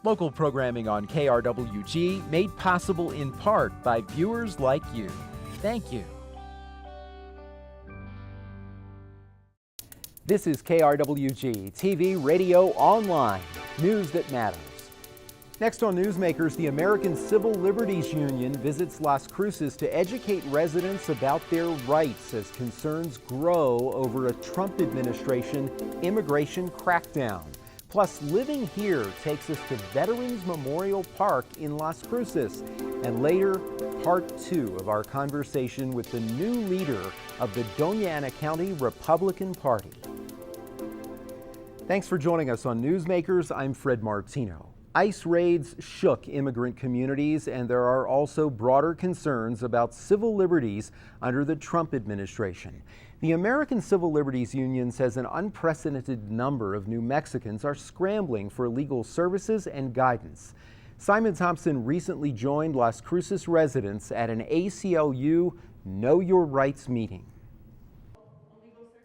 Local programming on KRWG made possible in part by viewers like you. Thank you. This is KRWG, TV, radio, online, news that matters. Next on Newsmakers, the American Civil Liberties Union visits Las Cruces to educate residents about their rights as concerns grow over a Trump administration immigration crackdown. Plus, Living Here takes us to Veterans Memorial Park in Las Cruces. And later, part 2 of our conversation with the new leader of the Dona County Republican Party. Thanks for joining us on Newsmakers. I'm Fred Martino. ICE raids shook immigrant communities, and there are also broader concerns about civil liberties under the Trump administration. The American Civil Liberties Union says an unprecedented number of New Mexicans are scrambling for legal services and guidance. Simon Thompson recently joined Las Cruces residents at an ACLU Know Your Rights meeting.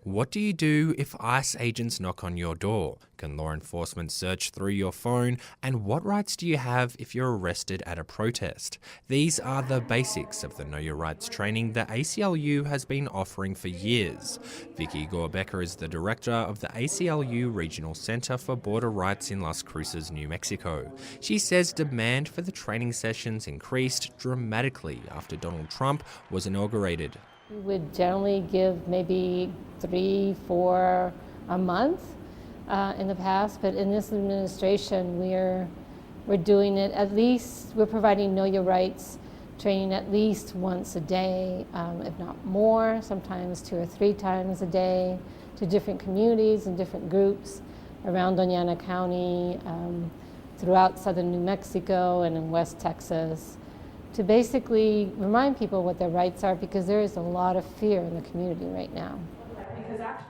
What do you do if ICE agents knock on your door? Can law enforcement search through your phone? And what rights do you have if you're arrested at a protest? These are the basics of the Know Your Rights training the ACLU has been offering for years. Vicky Gorbecker is the director of the ACLU Regional Center for Border Rights in Las Cruces, New Mexico. She says demand for the training sessions increased dramatically after Donald Trump was inaugurated. We would generally give maybe 3-4 a month in the past, but in this administration we're doing it at least, we're providing Know Your Rights training at least once a day, if not more, sometimes 2 or 3 times a day, to different communities and different groups around Dona County, throughout southern New Mexico and in West Texas, to basically remind people what their rights are, because there is a lot of fear in the community right now.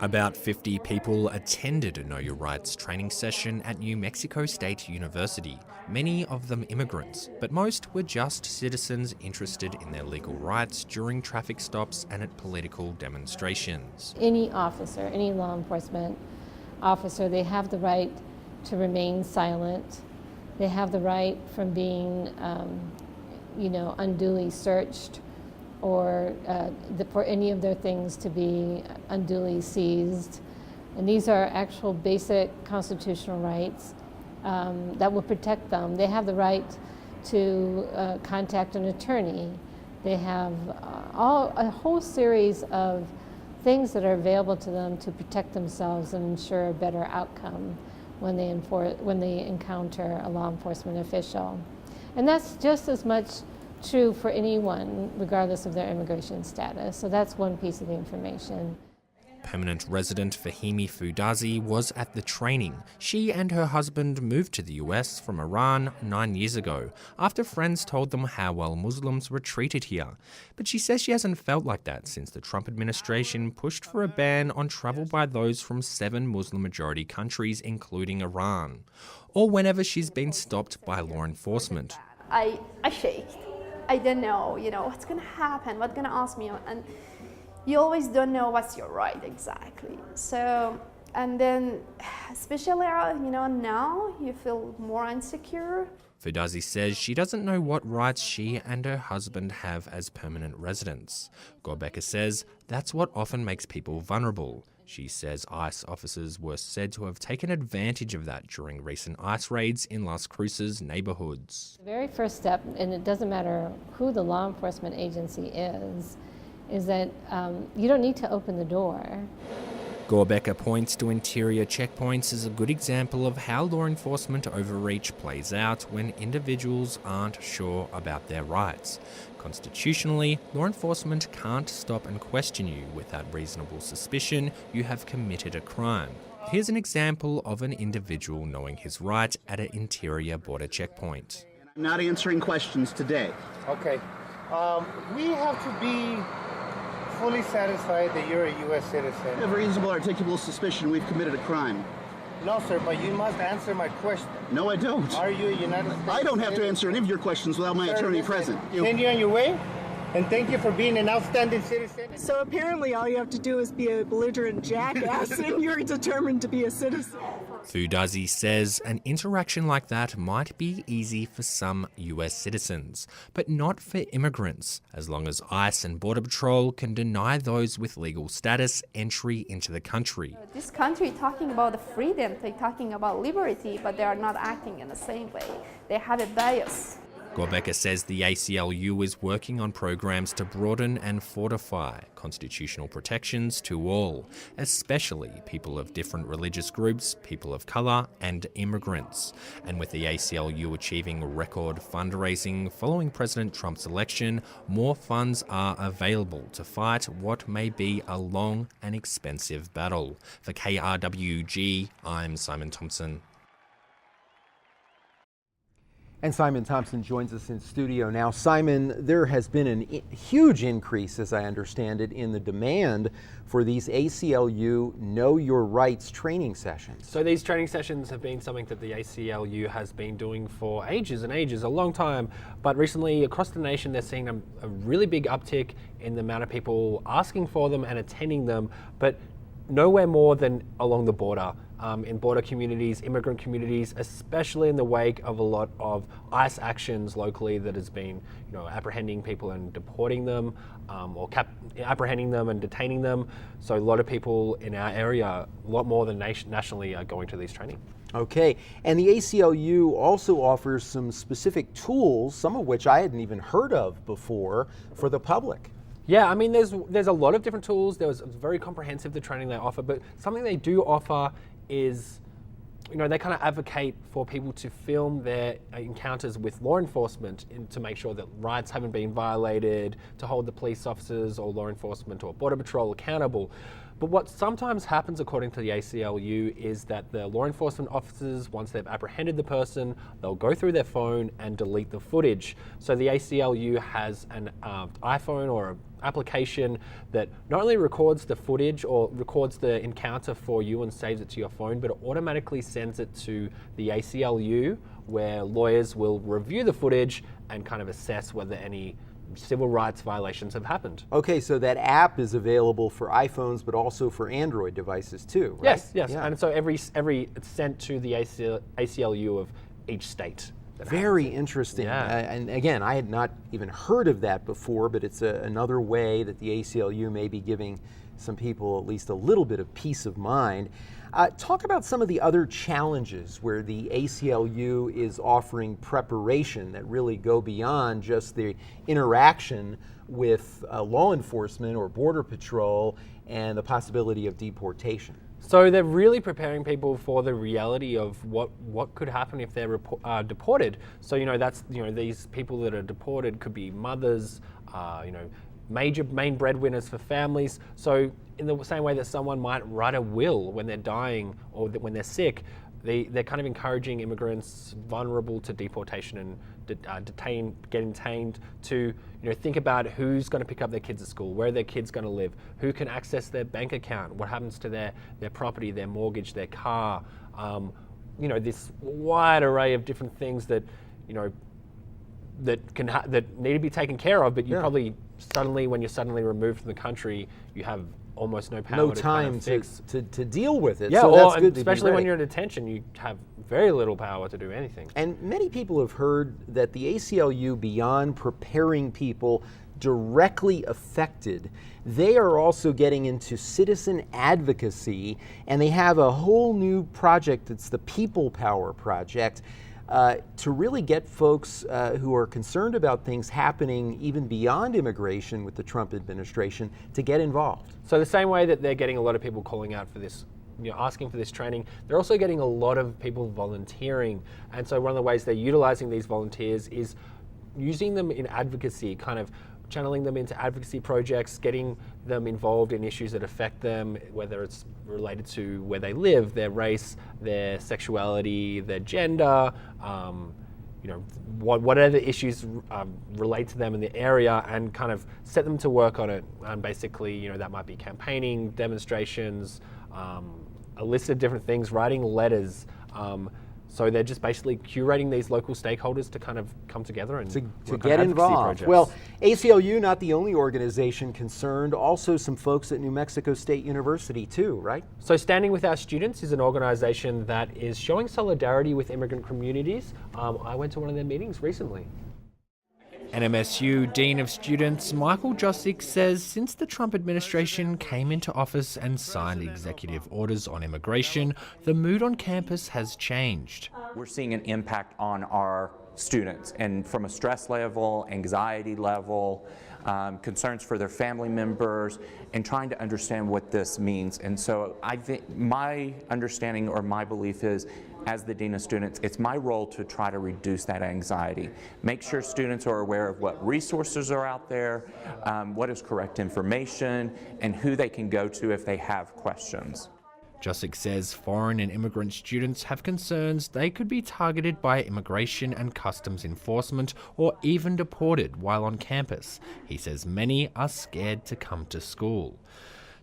About 50 people attended a Know Your Rights training session at New Mexico State University, many of them immigrants, but most were just citizens interested in their legal rights during traffic stops and at political demonstrations. Any officer, any law enforcement officer, they have the right to remain silent. They have the right from being unduly searched, or for any of their things to be unduly seized. And these are actual basic constitutional rights that will protect them. They have the right to contact an attorney. They have a whole series of things that are available to them to protect themselves and ensure a better outcome when they encounter a law enforcement official. And that's just as much true for anyone, regardless of their immigration status. So that's one piece of the information. Permanent resident Fahimi Fudazi was at the training. She and her husband moved to the US from Iran 9 years ago, after friends told them how well Muslims were treated here. But she says she hasn't felt like that since the Trump administration pushed for a ban on travel by those from 7 Muslim-majority countries, including Iran, or whenever she's been stopped by law enforcement. I shaked. I didn't know, what's going to happen, what's going to ask me, and you always don't know what's your right exactly. So, and then, especially, now you feel more insecure. Fudazi says she doesn't know what rights she and her husband have as permanent residents. Gorbecker says that's what often makes people vulnerable. She says ICE officers were said to have taken advantage of that during recent ICE raids in Las Cruces neighborhoods. The very first step, and it doesn't matter who the law enforcement agency is that you don't need to open the door. Gorbecker points to interior checkpoints as a good example of how law enforcement overreach plays out when individuals aren't sure about their rights. Constitutionally, law enforcement can't stop and question you without reasonable suspicion you have committed a crime. Here's an example of an individual knowing his right at an interior border checkpoint. I'm not answering questions today. Okay. We have to be fully satisfied that you're a U.S. citizen. I have reasonable articulable suspicion we've committed a crime. No, sir, but you must answer my question. No, I don't. Are you a United States I don't have to citizen? answer any of your questions without my attorney present. Send you on your way, and thank you for being an outstanding citizen. So apparently all you have to do is be a belligerent jackass and you're determined to be a citizen. Fudazi says an interaction like that might be easy for some US citizens, but not for immigrants, as long as ICE and Border Patrol can deny those with legal status entry into the country. This country talking about the freedom, they're talking about liberty, but they are not acting in the same way. They have a bias. Gorbeka says the ACLU is working on programs to broaden and fortify constitutional protections to all, especially people of different religious groups, people of colour and immigrants. And with the ACLU achieving record fundraising following President Trump's election, more funds are available to fight what may be a long and expensive battle. For KRWG, I'm Simon Thompson. And Simon Thompson joins us in studio now. Simon, there has been a huge increase, as I understand it, in the demand for these ACLU Know Your Rights training sessions. So these training sessions have been something that the ACLU has been doing for ages and ages, a long time. But recently, across the nation, they're seeing a really big uptick in the amount of people asking for them and attending them, but nowhere more than along the border. In border communities, immigrant communities, especially in the wake of a lot of ICE actions locally that has been, apprehending people and deporting them, or apprehending them and detaining them. So a lot of people in our area, a lot more than nationally, are going to these training. Okay, and the ACLU also offers some specific tools, some of which I hadn't even heard of before, for the public. Yeah, I mean, there's a lot of different tools. It's very comprehensive, the training they offer, but something they do offer is, they kind of advocate for people to film their encounters with law enforcement to make sure that rights haven't been violated, to hold the police officers or law enforcement or Border Patrol accountable. But what sometimes happens, according to the ACLU, is that the law enforcement officers, once they've apprehended the person, they'll go through their phone and delete the footage. So the ACLU has an iPhone or an application that not only records the footage or records the encounter for you and saves it to your phone, but it automatically sends it to the ACLU, where lawyers will review the footage and kind of assess whether any civil rights violations have happened. Okay, so that app is available for iPhones, but also for Android devices too, right? Yes. Yeah. And so it's sent to the ACLU of each state. Very interesting. Yeah. And again, I had not even heard of that before, but it's another way that the ACLU may be giving some people at least a little bit of peace of mind. Talk about some of the other challenges where the ACLU is offering preparation that really go beyond just the interaction with law enforcement or Border Patrol and the possibility of deportation. So they're really preparing people for the reality of what could happen if they're deported. So these people that are deported could be mothers, main breadwinners for families. So in the same way that someone might write a will when they're dying or when they're sick, they're kind of encouraging immigrants vulnerable to deportation and getting detained to think about who's going to pick up their kids at school, where are their kids going to live, who can access their bank account, what happens to their property, their mortgage, their car. This wide array of different things that that need to be taken care of, but you probably when you're suddenly removed from the country, you have almost no power to kind of fix. to deal with it. Yeah, so that's good, especially when you're in detention, you have very little power to do anything. And many people have heard that the ACLU, beyond preparing people directly affected, they are also getting into citizen advocacy, and they have a whole new project. It's the People Power Project. To really get folks who are concerned about things happening even beyond immigration with the Trump administration to get involved. So the same way that they're getting a lot of people calling out for this, asking for this training, they're also getting a lot of people volunteering. And so one of the ways they're utilizing these volunteers is using them in advocacy, kind of channeling them into advocacy projects, getting them involved in issues that affect them, whether it's related to where they live, their race, their sexuality, their gender, whatever issues relate to them in the area, and kind of set them to work on it. And basically, that might be campaigning, demonstrations, a list of different things, writing letters, So they're just basically curating these local stakeholders to kind of come together and to work get on advocacy involved. projects. Well, ACLU, not the only organization concerned, also some folks at New Mexico State University too, right? So Standing With Our Students is an organization that is showing solidarity with immigrant communities. I went to one of their meetings recently. NMSU Dean of Students Michael Josic says since the Trump administration came into office and signed executive orders on immigration, the mood on campus has changed. We're seeing an impact on our students, and from a stress level, anxiety level, concerns for their family members, and trying to understand what this means. And so I think my understanding or my belief is, as the Dean of Students, it's my role to try to reduce that anxiety. Make sure students are aware of what resources are out there, what is correct information, and who they can go to if they have questions. Josic says foreign and immigrant students have concerns they could be targeted by immigration and customs enforcement or even deported while on campus. He says many are scared to come to school.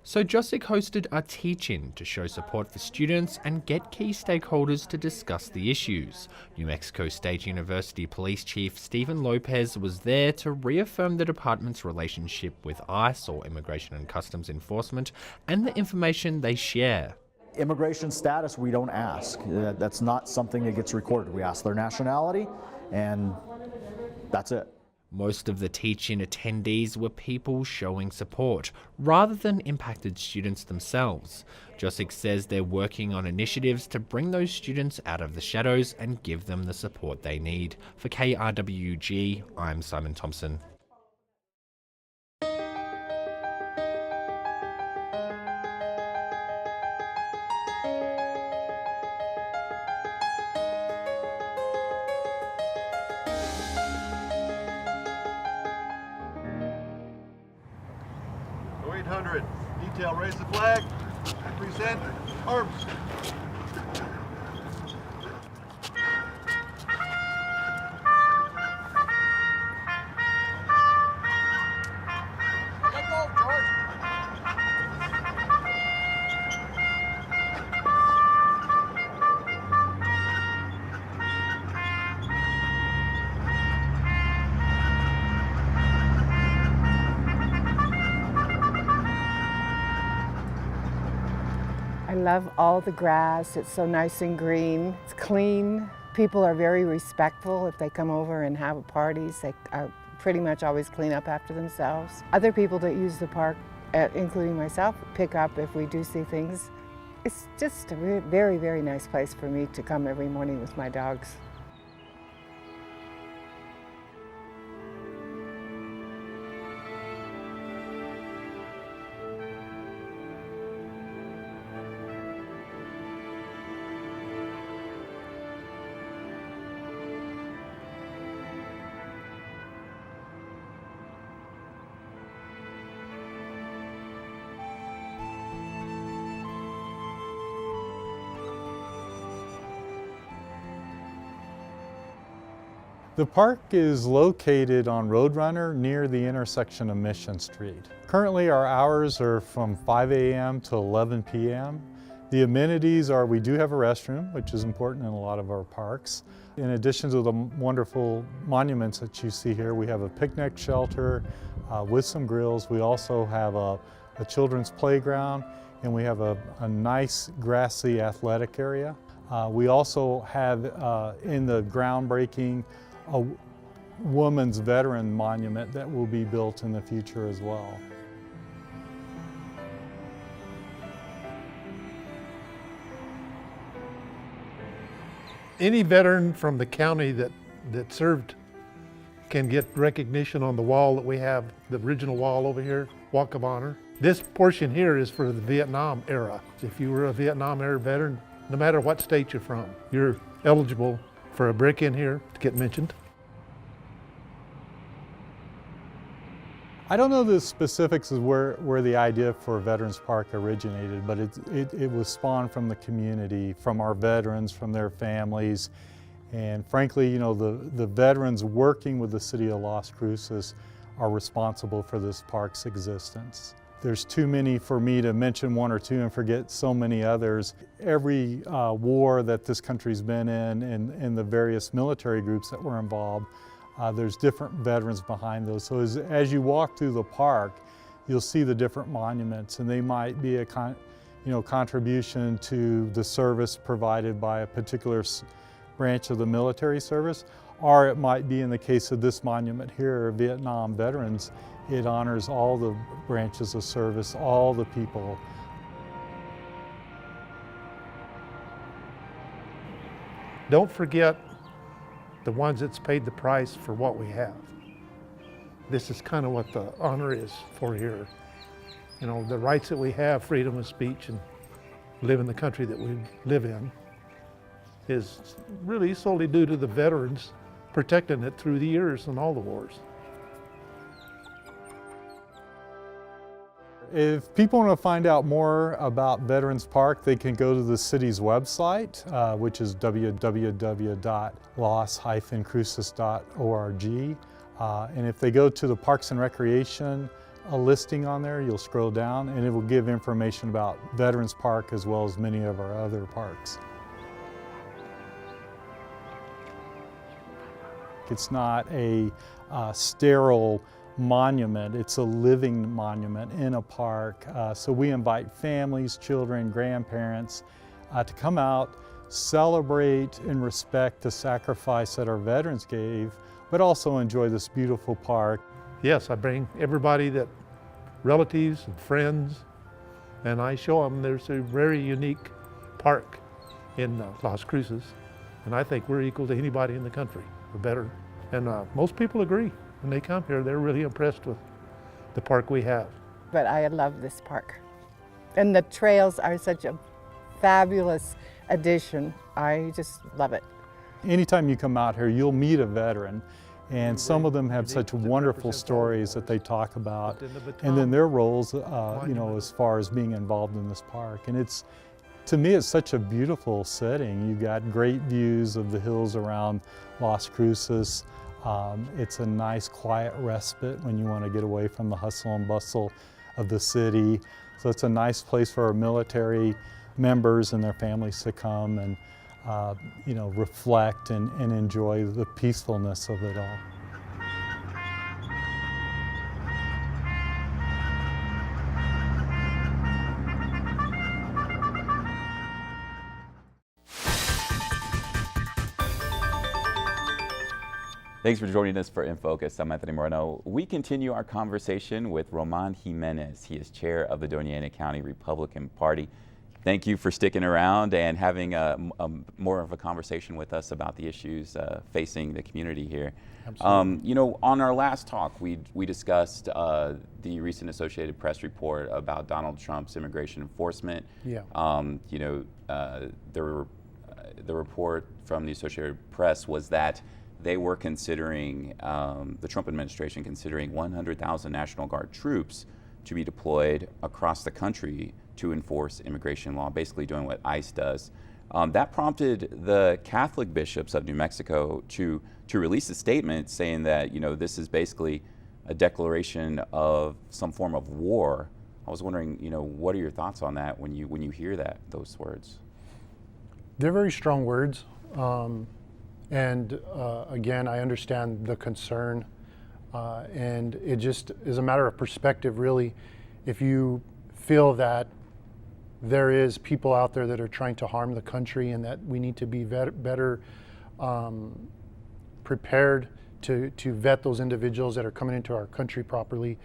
So Josic hosted a teach-in to show support for students and get key stakeholders to discuss the issues. New Mexico State University Police Chief Stephen Lopez was there to reaffirm the department's relationship with ICE, or Immigration and Customs Enforcement, and the information they share. Immigration status, we don't ask. That's not something that gets recorded. We ask their nationality, and that's it. Most of the teach-in attendees were people showing support, rather than impacted students themselves. Josic says they're working on initiatives to bring those students out of the shadows and give them the support they need. For KRWG, I'm Simon Thompson. Detail, raise the flag, present arms. Let go, George. I love all the grass. It's so nice and green. It's clean. People are very respectful. If they come over and have parties, they pretty much always clean up after themselves. Other people that use the park, including myself, pick up if we do see things. It's just a very, very nice place for me to come every morning with my dogs. The park is located on Roadrunner near the intersection of Mission Street. Currently our hours are from 5 a.m. to 11 p.m. The amenities are, we do have a restroom, which is important in a lot of our parks. In addition to the wonderful monuments that you see here, we have a picnic shelter with some grills. We also have a children's playground, and we have a nice grassy athletic area. We also have in the groundbreaking a woman's veteran monument that will be built in the future as well. Any veteran from the county that served can get recognition on the wall that we have, the original wall over here, Walk of Honor. This portion here is for the Vietnam era. If you were a Vietnam era veteran, no matter what state you're from, you're eligible for a brick in here to get mentioned. I don't know the specifics of where the idea for Veterans Park originated, but it was spawned from the community, from our veterans, from their families. And frankly, you know, the veterans working with the city of Las Cruces are responsible for this park's existence. There's too many for me to mention one or two and forget so many others. Every war that this country's been in and the various military groups that were involved, there's different veterans behind those. So as you walk through the park, you'll see the different monuments, and they might be a contribution to the service provided by a particular branch of the military service, or it might be, in the case of this monument here, Vietnam veterans, it honors all the branches of service, all the people. Don't forget the ones that's paid the price for what we have. This is kind of what the honor is for here. You know, the rights that we have, freedom of speech and live in the country that we live in, is really solely due to the veterans protecting it through the years and all the wars. If people want to find out more about Veterans Park, they can go to the city's website, which is www.las-cruces.org. And if they go to the Parks and Recreation listing on there, you'll scroll down and it will give information about Veterans Park as well as many of our other parks. It's not a sterile monument, it's a living monument in a park. So we invite families, children, grandparents to come out, celebrate and respect the sacrifice that our veterans gave, but also enjoy this beautiful park. Yes, I bring everybody, that relatives and friends, and I show them there's a very unique park in Las Cruces, and I think we're equal to anybody in the country, or better. And most people agree. When they come here, they're really impressed with the park we have. But I love this park. And the trails are such a fabulous addition. I just love it. Anytime you come out here, you'll meet a veteran, and some of them have such wonderful stories that they talk about, and then their roles, as far as being involved in this park. And to me, it's such a beautiful setting. You've got great views of the hills around Las Cruces. It's a nice quiet respite when you want to get away from the hustle and bustle of the city. So it's a nice place for our military members and their families to come and reflect and enjoy the peacefulness of it all. Thanks for joining us for In Focus. I'm Anthony Moreno. We continue our conversation with Roman Jimenez. He is chair of the Dona County Republican Party. Thank you for sticking around and having more of a conversation with us about the issues facing the community here. Absolutely. On our last talk, we discussed the recent Associated Press report about Donald Trump's immigration enforcement. Yeah. The report from the Associated Press was that they were considering, the Trump administration considering 100,000 National Guard troops to be deployed across the country to enforce immigration law, basically doing what ICE does. That prompted the Catholic bishops of New Mexico to release a statement saying that this is basically a declaration of some form of war. I was wondering, what are your thoughts on that when you hear those words? They're very strong words. Again, I understand the concern, and it just is a matter of perspective, really. If you feel that there is people out there that are trying to harm the country and that we need to be better prepared to vet those individuals that are coming into our country properly,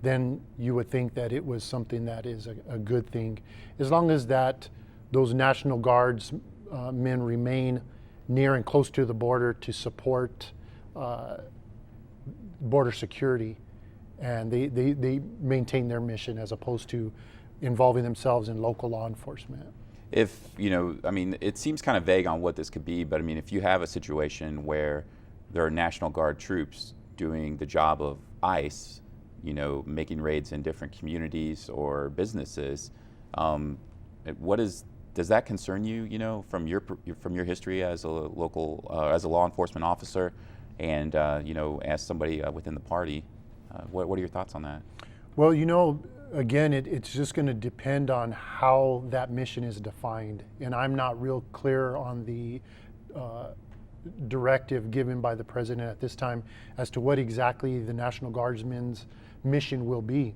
then you would think that it was something that is a good thing. As long as those National Guards men remain near and close to the border to support border security, and they maintain their mission as opposed to involving themselves in local law enforcement. It seems kind of vague on what this could be, but if you have a situation where there are National Guard troops doing the job of ICE, making raids in different communities or businesses, does that concern you, from your history as a local, as a law enforcement officer, and as somebody within the party? What are your thoughts on that? Well, again, it's just going to depend on how that mission is defined. And I'm not real clear on the directive given by the president at this time as to what exactly the National Guardsmen's mission will be.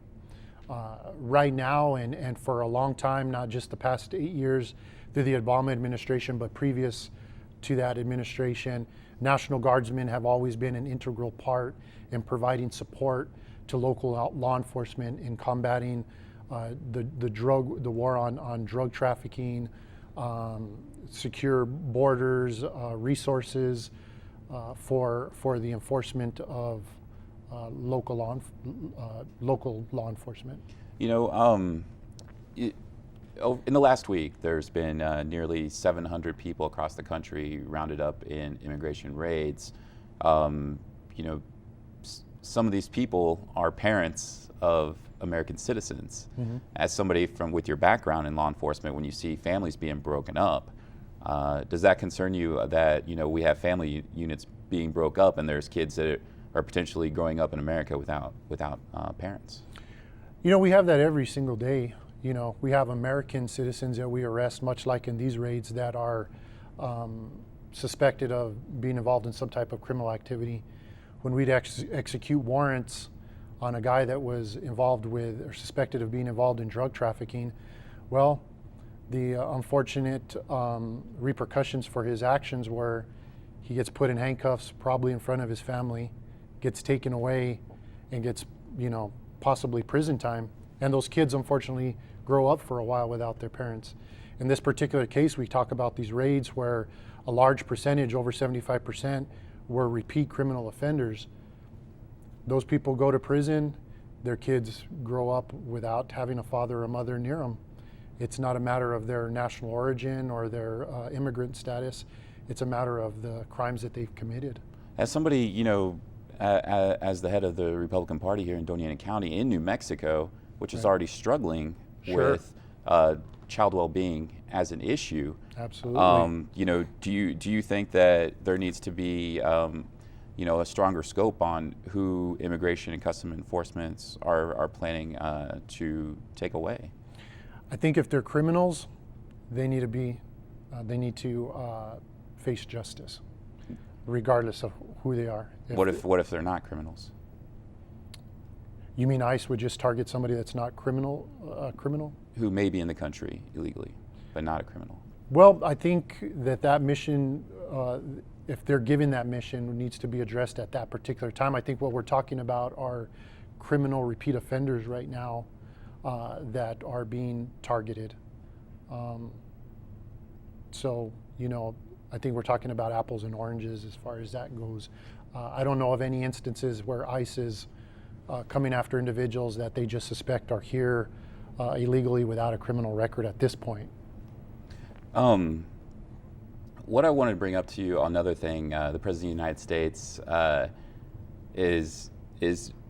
Right now, and for a long time, not just the past 8 years through the Obama administration, but previous to that administration, National Guardsmen have always been an integral part in providing support to local law enforcement in combating the war on drug trafficking, secure borders, resources for the enforcement of local law enforcement. You know, in the last week, there's been nearly 700 people across the country rounded up in immigration raids. You know, some of these people are parents of American citizens. Mm-hmm. As somebody with your background in law enforcement, when you see families being broken up, does that concern you that, you know, we have family units being broke up and there's kids that are potentially growing up in America without parents? You know, we have that every single day. You know, we have American citizens that we arrest, much like in these raids, that are suspected of being involved in some type of criminal activity. When we'd execute warrants on a guy that was involved with or suspected of being involved in drug trafficking, well, the unfortunate repercussions for his actions were he gets put in handcuffs, probably in front of his family, gets taken away, and gets, you know, possibly prison time. And those kids, unfortunately, grow up for a while without their parents. In this particular case, we talk about these raids where a large percentage, over 75%, were repeat criminal offenders. Those people go to prison, their kids grow up without having a father or a mother near them. It's not a matter of their national origin or their immigrant status. It's a matter of the crimes that they've committed. As somebody, you know, as the head of the Republican Party here in Dona County in New Mexico, which is already struggling with child well-being as an issue. Absolutely. You know, do you think that there needs to be, you know, a stronger scope on who immigration and custom enforcements are planning to take away? I think if they're criminals, they need to face justice, regardless of who they are. What if they're not criminals? You mean ICE would just target somebody that's not criminal? Who may be in the country illegally, but not a criminal. Well, I think that mission, if they're given that mission, needs to be addressed at that particular time. I think what we're talking about are criminal repeat offenders right now that are being targeted. So, you know, I think we're talking about apples and oranges as far as that goes. I don't know of any instances where ICE is coming after individuals that they just suspect are here illegally without a criminal record at this point. What I wanted to bring up to you, another thing, the President of the United States is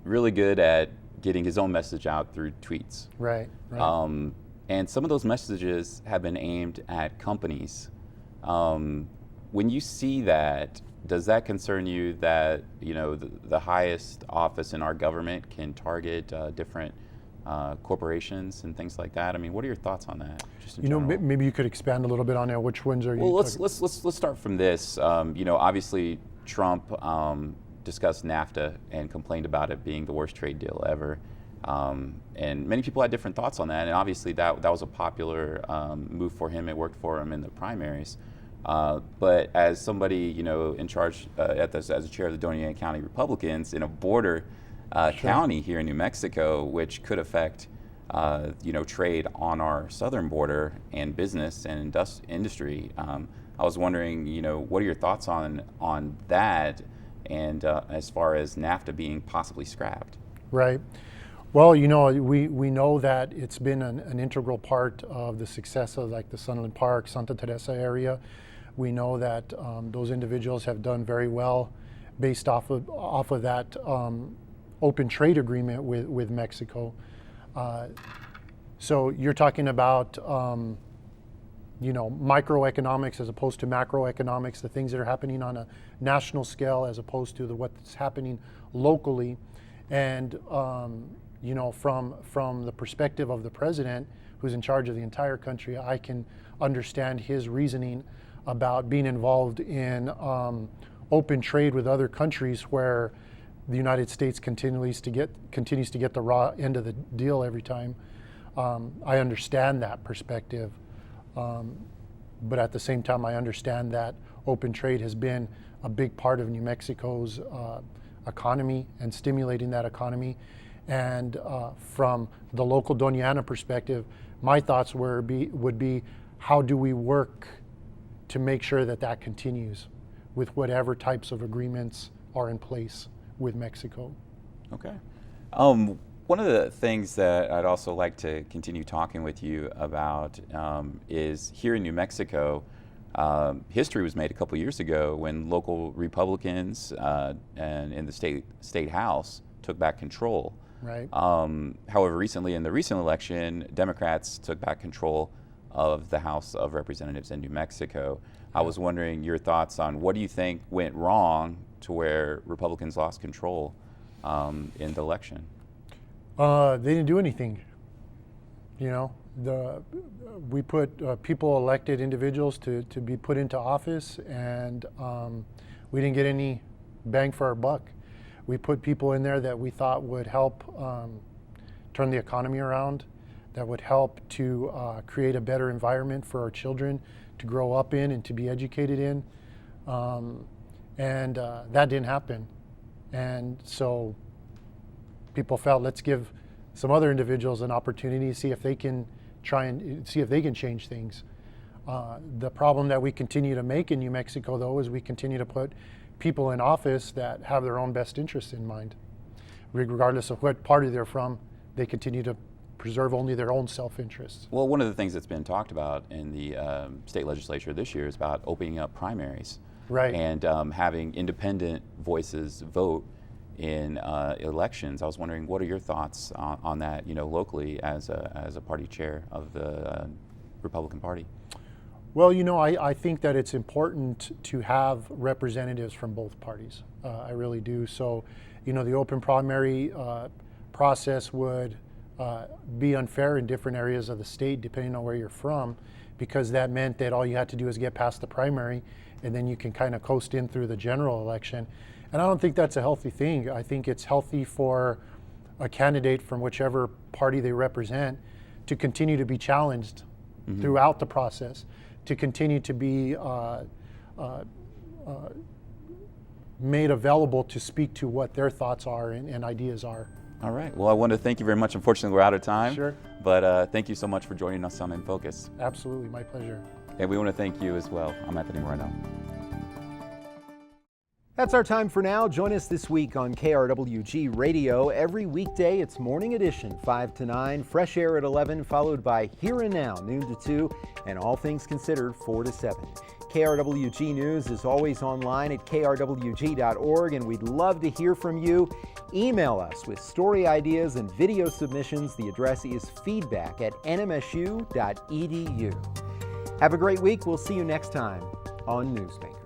really good at getting his own message out through tweets. Right. And some of those messages have been aimed at companies. When you see that, does that concern you that, you know, the highest office in our government can target different corporations and things like that? I mean, what are your thoughts on that? Just in general? Maybe you could expand a little bit on that. Which ones are you? Well, let's start from this. You know, obviously Trump discussed NAFTA and complained about it being the worst trade deal ever. And many people had different thoughts on that. And obviously that was a popular move for him. It worked for him in the primaries. But as somebody, you know, in charge as a chair of the Dona County Republicans in a border county here in New Mexico, which could affect, you know, trade on our southern border and business and industry, I was wondering, you know, what are your thoughts on that, and as far as NAFTA being possibly scrapped? Right. Well, you know, we know that it's been an integral part of the success of like the Sunland Park, Santa Teresa area. We know that those individuals have done very well based off of that open trade agreement with Mexico. So you're talking about, you know, microeconomics as opposed to macroeconomics, the things that are happening on a national scale as opposed to what's happening locally. And You know, from the perspective of the president, who's in charge of the entire country, I can understand his reasoning about being involved in open trade with other countries where the United States continues to get the raw end of the deal every time. I understand that perspective, but at the same time, I understand that open trade has been a big part of New Mexico's economy and stimulating that economy. And from the local Doniana perspective, my thoughts would be, how do we work to make sure that that continues with whatever types of agreements are in place with Mexico? Okay. One of the things that I'd also like to continue talking with you about is here in New Mexico, history was made a couple years ago when local Republicans and in the state house took back control. Right. However, recently in the recent election, Democrats took back control of the House of Representatives in New Mexico. I was wondering your thoughts on what do you think went wrong to where Republicans lost control in the election? They didn't do anything. You know, we put people, elected individuals, to be put into office, and we didn't get any bang for our buck. We put people in there that we thought would help turn the economy around, that would help to create a better environment for our children to grow up in and to be educated in. And that didn't happen. And so people felt, let's give some other individuals an opportunity to see if they can change things. The problem that we continue to make in New Mexico, though, is we continue to put people in office that have their own best interests in mind. Regardless of what party they're from, they continue to preserve only their own self-interests. Well, one of the things that's been talked about in the state legislature this year is about opening up primaries. Right. And having independent voices vote in elections. I was wondering, what are your thoughts on that, you know, locally as a party chair of the Republican Party? Well, you know, I think that it's important to have representatives from both parties. I really do. So, you know, the open primary process would be unfair in different areas of the state, depending on where you're from, because that meant that all you had to do is get past the primary, and then you can kind of coast in through the general election. And I don't think that's a healthy thing. I think it's healthy for a candidate from whichever party they represent to continue to be challenged throughout the process, to continue to be made available to speak to what their thoughts are and ideas are. All right. Well, I want to thank you very much. Unfortunately, we're out of time. Sure. But thank you so much for joining us on In Focus. Absolutely. My pleasure. And we want to thank you as well. I'm Anthony Moreno. That's our time for now. Join us this week on KRWG Radio. Every weekday, it's Morning Edition, 5 to 9, Fresh Air at 11, followed by Here and Now, noon to 2, and All Things Considered, 4 to 7. KRWG News is always online at krwg.org, and we'd love to hear from you. Email us with story ideas and video submissions. The address is feedback@nmsu.edu. Have a great week. We'll see you next time on Newsmakers.